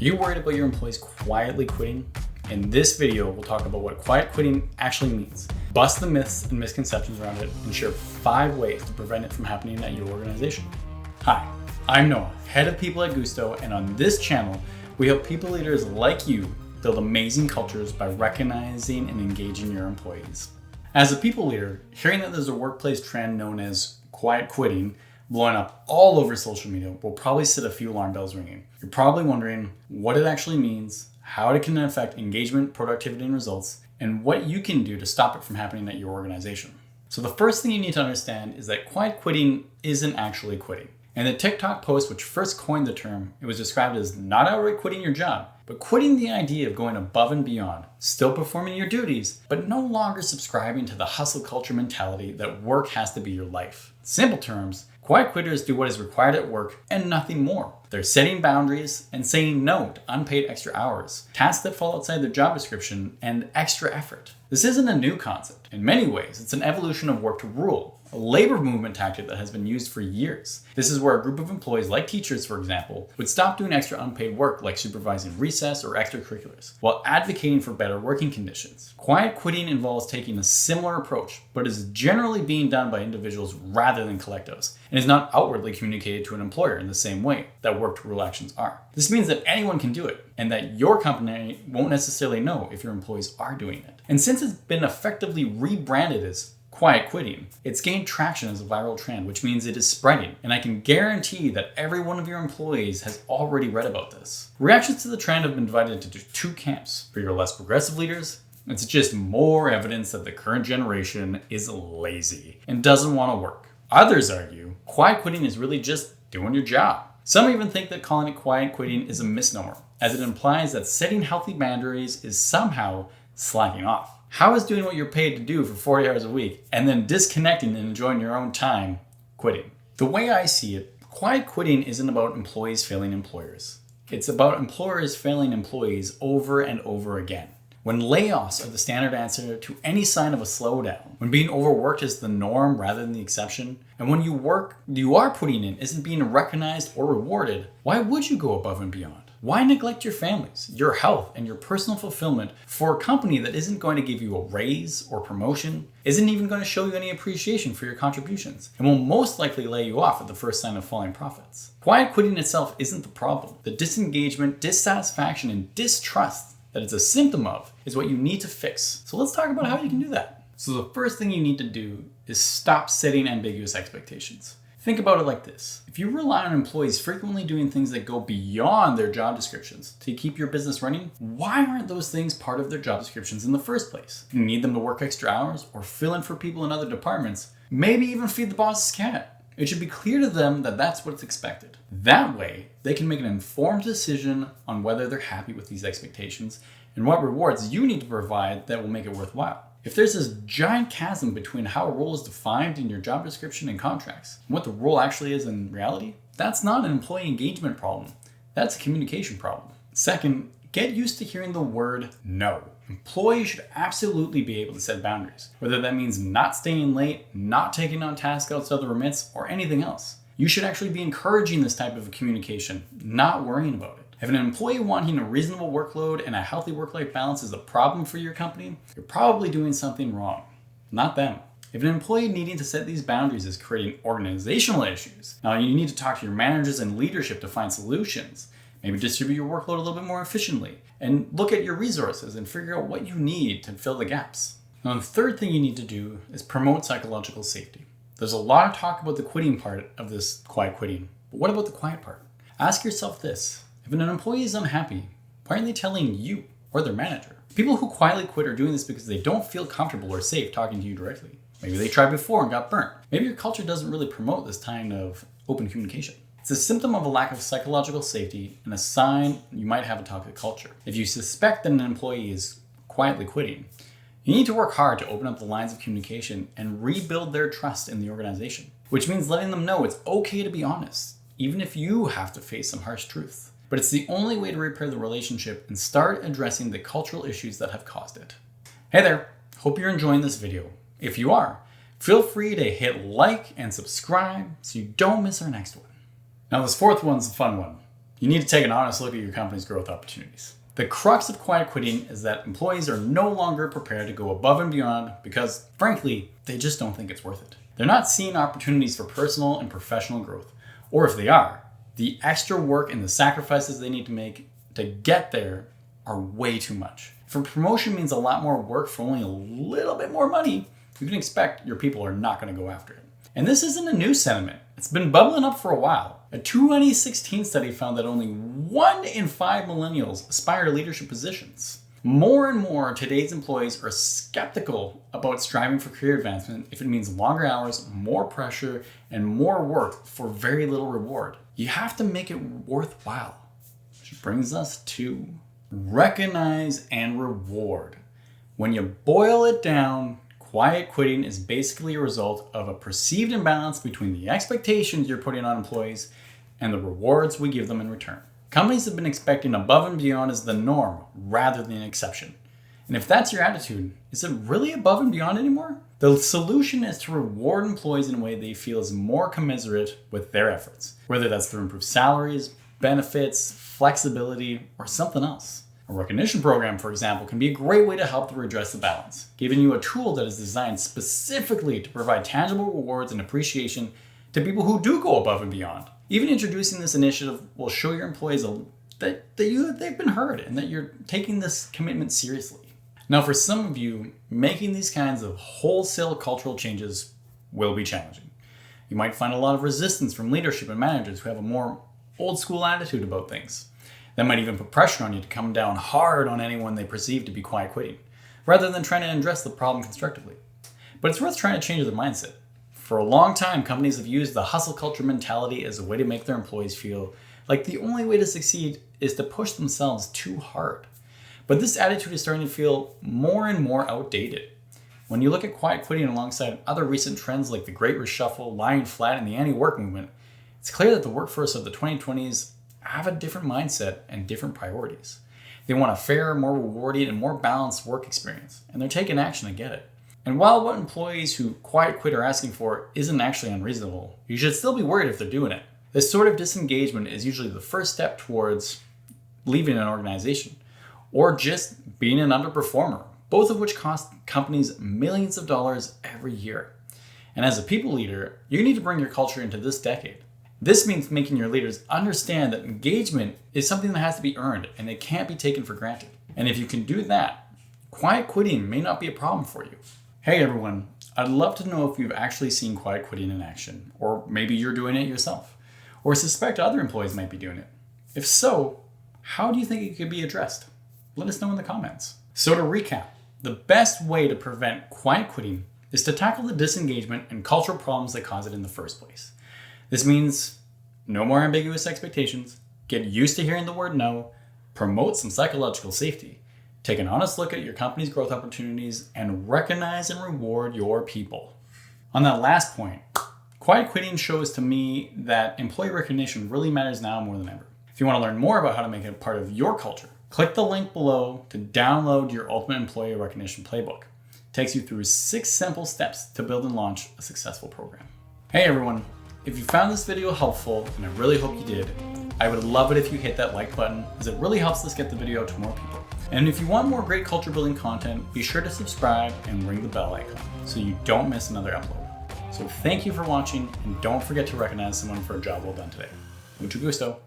Are you worried about your employees quietly quitting? In this video, we'll talk about what quiet quitting actually means, bust the myths and misconceptions around it, and share 5 ways to prevent it from happening at your organization. Hi, I'm Noah, head of people at Guusto, and on this channel, we help people leaders like you build amazing cultures by recognizing and engaging your employees. As a people leader, hearing that there's a workplace trend known as quiet quitting blowing up all over social media will probably set a few alarm bells ringing. You're probably wondering what it actually means, how it can affect engagement, productivity, and results, and what you can do to stop it from happening at your organization. So the first thing you need to understand is that quiet quitting isn't actually quitting. In the TikTok post which first coined the term, it was described as not outright quitting your job, but quitting the idea of going above and beyond, still performing your duties, but no longer subscribing to the hustle culture mentality that work has to be your life. In simple terms, quiet quitters do what is required at work and nothing more. They're setting boundaries and saying no to unpaid extra hours, tasks that fall outside their job description, and extra effort. This isn't a new concept. In many ways, it's an evolution of work to rule, a labor movement tactic that has been used for years. This is where a group of employees, like teachers for example, would stop doing extra unpaid work like supervising recess or extracurriculars, while advocating for better working conditions. Quiet quitting involves taking a similar approach, but is generally being done by individuals rather than collectives, and is not outwardly communicated to an employer in the same way that work to rule actions are. This means that anyone can do it, and that your company won't necessarily know if your employees are doing it. And since it's been effectively rebranded as quiet quitting, it's gained traction as a viral trend, which means it is spreading, and I can guarantee that every one of your employees has already read about this. Reactions to the trend have been divided into 2 camps. For your less progressive leaders, it's just more evidence that the current generation is lazy and doesn't want to work. Others argue quiet quitting is really just doing your job. Some even think that calling it quiet quitting is a misnomer, as it implies that setting healthy boundaries is somehow slacking off. How is doing what you're paid to do for 40 hours a week and then disconnecting and enjoying your own time quitting? The way I see it, quiet quitting isn't about employees failing employers. It's about employers failing employees over and over again. When layoffs are the standard answer to any sign of a slowdown, when being overworked is the norm rather than the exception, and when work you are putting in isn't being recognized or rewarded, why would you go above and beyond? Why neglect your families, your health, and your personal fulfillment for a company that isn't going to give you a raise or promotion, isn't even going to show you any appreciation for your contributions, and will most likely lay you off at the first sign of falling profits? Quiet quitting itself isn't the problem. The disengagement, dissatisfaction, and distrust that it's a symptom of is what you need to fix. So let's talk about how you can do that. So the first thing you need to do is stop setting ambiguous expectations. Think about it like this. If you rely on employees frequently doing things that go beyond their job descriptions to keep your business running, why aren't those things part of their job descriptions in the first place? You need them to work extra hours or fill in for people in other departments, maybe even feed the boss's cat. It should be clear to them that that's what's expected. That way, they can make an informed decision on whether they're happy with these expectations and what rewards you need to provide that will make it worthwhile. If there's this giant chasm between how a role is defined in your job description and contracts and what the role actually is in reality, that's not an employee engagement problem. That's a communication problem. Second, get used to hearing the word no. Employees should absolutely be able to set boundaries, whether that means not staying late, not taking on tasks outside the remits, or anything else. You should actually be encouraging this type of communication, not worrying about it. If an employee wanting a reasonable workload and a healthy work-life balance is a problem for your company, you're probably doing something wrong, not them. If an employee needing to set these boundaries is creating organizational issues, now you need to talk to your managers and leadership to find solutions. Maybe distribute your workload a little bit more efficiently and look at your resources and figure out what you need to fill the gaps. Now, the third thing you need to do is promote psychological safety. There's a lot of talk about the quitting part of this quiet quitting, but what about the quiet part? Ask yourself this. If an employee is unhappy, why aren't they telling you or their manager? People who quietly quit are doing this because they don't feel comfortable or safe talking to you directly. Maybe they tried before and got burnt. Maybe your culture doesn't really promote this kind of open communication. It's a symptom of a lack of psychological safety and a sign you might have a toxic culture. If you suspect that an employee is quietly quitting, you need to work hard to open up the lines of communication and rebuild their trust in the organization, which means letting them know it's okay to be honest, even if you have to face some harsh truth. But it's the only way to repair the relationship and start addressing the cultural issues that have caused it. Hey there, hope you're enjoying this video. If you are, feel free to hit like and subscribe so you don't miss our next one. Now this fourth one's a fun one. You need to take an honest look at your company's growth opportunities. The crux of quiet quitting is that employees are no longer prepared to go above and beyond because, frankly, they just don't think it's worth it. They're not seeing opportunities for personal and professional growth. Or if they are, the extra work and the sacrifices they need to make to get there are way too much. If a promotion means a lot more work for only a little bit more money, you can expect your people are not going to go after it. And this isn't a new sentiment. It's been bubbling up for a while. A 2016 study found that only 1 in 5 millennials aspire to leadership positions. More and more, today's employees are skeptical about striving for career advancement if it means longer hours, more pressure, and more work for very little reward. You have to make it worthwhile. Which brings us to recognize and reward. When you boil it down, quiet quitting is basically a result of a perceived imbalance between the expectations you're putting on employees and the rewards we give them in return. Companies have been expecting above and beyond as the norm rather than an exception. And if that's your attitude, is it really above and beyond anymore? The solution is to reward employees in a way they feel is more commensurate with their efforts, whether that's through improved salaries, benefits, flexibility, or something else. A recognition program, for example, can be a great way to help to redress the balance, giving you a tool that is designed specifically to provide tangible rewards and appreciation to people who do go above and beyond. Even introducing this initiative will show your employees that they've been heard and that you're taking this commitment seriously. Now, for some of you, making these kinds of wholesale cultural changes will be challenging. You might find a lot of resistance from leadership and managers who have a more old school attitude about things. That might even put pressure on you to come down hard on anyone they perceive to be quiet quitting, rather than trying to address the problem constructively. But it's worth trying to change their mindset. For a long time, companies have used the hustle culture mentality as a way to make their employees feel like the only way to succeed is to push themselves too hard. But this attitude is starting to feel more and more outdated. When you look at quiet quitting alongside other recent trends like the Great Reshuffle, lying flat, and the anti-work movement, it's clear that the workforce of the 2020s have a different mindset and different priorities. They want a fairer, more rewarding, and more balanced work experience, and they're taking action to get it. And while what employees who quiet quit are asking for isn't actually unreasonable, you should still be worried if they're doing it. This sort of disengagement is usually the first step towards leaving an organization, or just being an underperformer, both of which cost companies millions of dollars every year. And as a people leader, you need to bring your culture into this decade. This means making your leaders understand that engagement is something that has to be earned and it can't be taken for granted. And if you can do that, quiet quitting may not be a problem for you. Hey everyone, I'd love to know if you've actually seen quiet quitting in action, or maybe you're doing it yourself, or suspect other employees might be doing it. If so, how do you think it could be addressed? Let us know in the comments. So to recap, the best way to prevent quiet quitting is to tackle the disengagement and cultural problems that cause it in the first place. This means no more ambiguous expectations, get used to hearing the word no, promote some psychological safety, take an honest look at your company's growth opportunities, and recognize and reward your people. On that last point, quiet quitting shows to me that employee recognition really matters now more than ever. If you want to learn more about how to make it a part of your culture, click the link below to download your Ultimate Employee Recognition Playbook. It takes you through 6 simple steps to build and launch a successful program. Hey everyone, if you found this video helpful, and I really hope you did, I would love it if you hit that like button, as it really helps us get the video to more people. And if you want more great culture building content, be sure to subscribe and ring the bell icon so you don't miss another upload. So thank you for watching, and don't forget to recognize someone for a job well done today. Mucho gusto.